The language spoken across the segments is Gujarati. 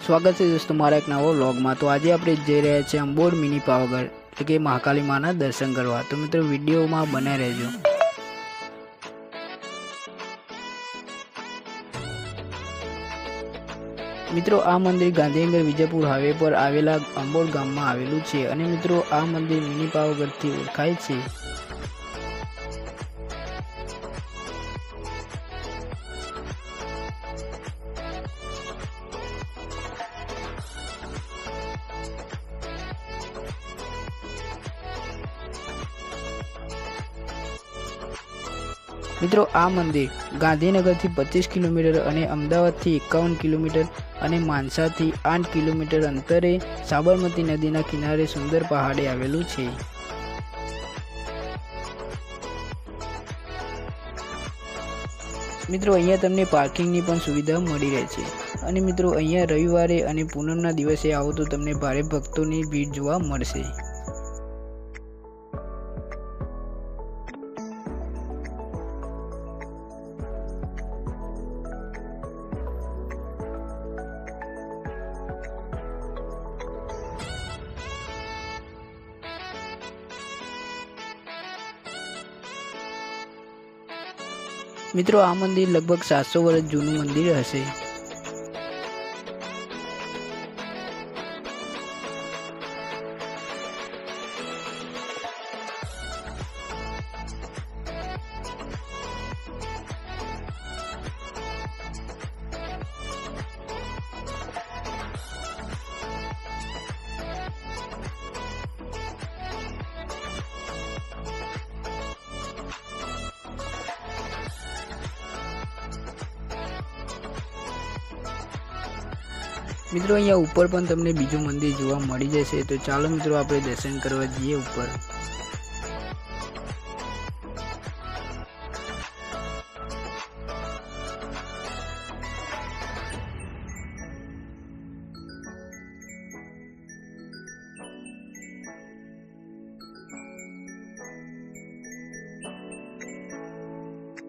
સ્વાગત છે દોસ્તો મારા એક નવો વ્લોગમાં। તો આજે આપણે જઈ રહ્યા છીએ અંબોડ મિની પાવાગઢ એટલે કે મહાકાલી માના દર્શન કરવા। તો મિત્રો વિડીયોમાં બને રહેજો। મિત્રો આ મંદિર ગાંધીનગર વિજયપુર હાઈવે પર આવેલા અંબોડ ગામમાં આવેલું છે અને મિત્રો આ મંદિર મિની પાવાગઢથી ઓળખાય છે। મિત્રો આ મંદિર ગાંધીનગરથી 25 કિલોમીટર અને અમદાવાદથી 51 કિલોમીટર અને માનસાથી 8 કિલોમીટર અંતરે સાબરમતી નદીના કિનારે સુંદર પહાડે આવેલું છે। મિત્રો અહીંયા તમને પાર્કિંગની પણ સુવિધા મળી રહે છે અને મિત્રો અહીંયા રવિવારે અને પૂનમના દિવસે આવો તો તમને ભારે ભક્તોની ભીડ જોવા મળશે। મિત્રો આ મંદિર લગભગ 700 વર્ષ જૂનું મંદિર હશે। મિત્રો અહીંયા ઉપર પણ તમને બીજું મંદિર જોવા મળી જશે। તો ચાલો મિત્રો આપણે દર્શન કરવા જઈએ ઉપર।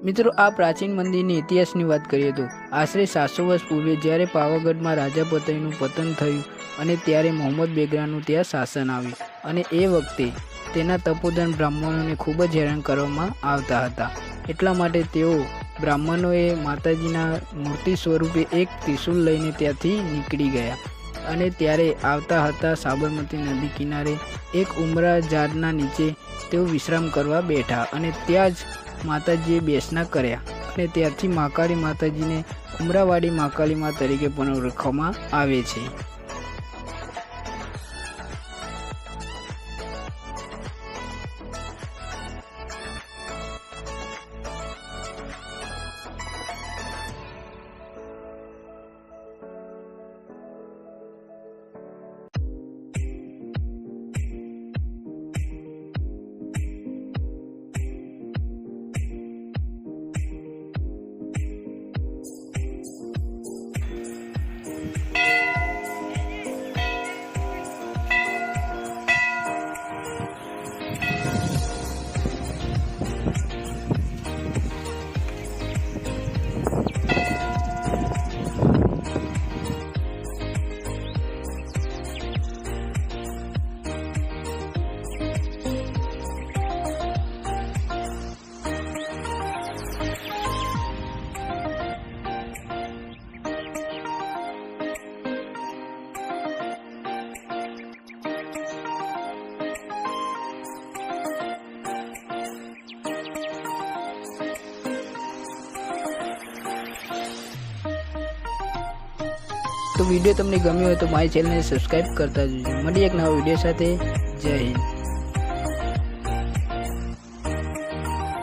મિત્રો આ પ્રાચીન મંદિરની ઇતિહાસની વાત કરીએ તો આશરે 700 વર્ષ પૂર્વે જ્યારે પાવાગઢમાં રાજા પતઈનું પતન થયું અને ત્યારે મોહમ્મદ બેગડાનું ત્યાં શાસન આવ્યું અને એ વખતે તેના તપોધન બ્રાહ્મણોને ખૂબ જ હેરાન કરવામાં આવતા હતા। એટલા માટે તેઓ બ્રાહ્મણોએ માતાજીના મૂર્તિ સ્વરૂપે એક ત્રિશૂલ લઈને ત્યાંથી નીકળી ગયા અને ત્યારે આવતા હતા સાબરમતી નદી કિનારે એક ઉમરા ઝાડના નીચે તેઓ વિશ્રામ કરવા બેઠા અને ત્યાં જ માતાજીએ બેસના કર્યા અને ત્યારથી મહાકાળી માતાજીને ઉમરાવાડી મહાકાળી મા તરીકે પણ ઓળખવામાં આવે છે। તો વિડીયો તમને ગમ્યો હોય તો મારી ચેનલને સબસ્ક્રાઈબ કરતા જજો। મળીએ એક નવા વિડીયો સાથે। જય હિન્દ।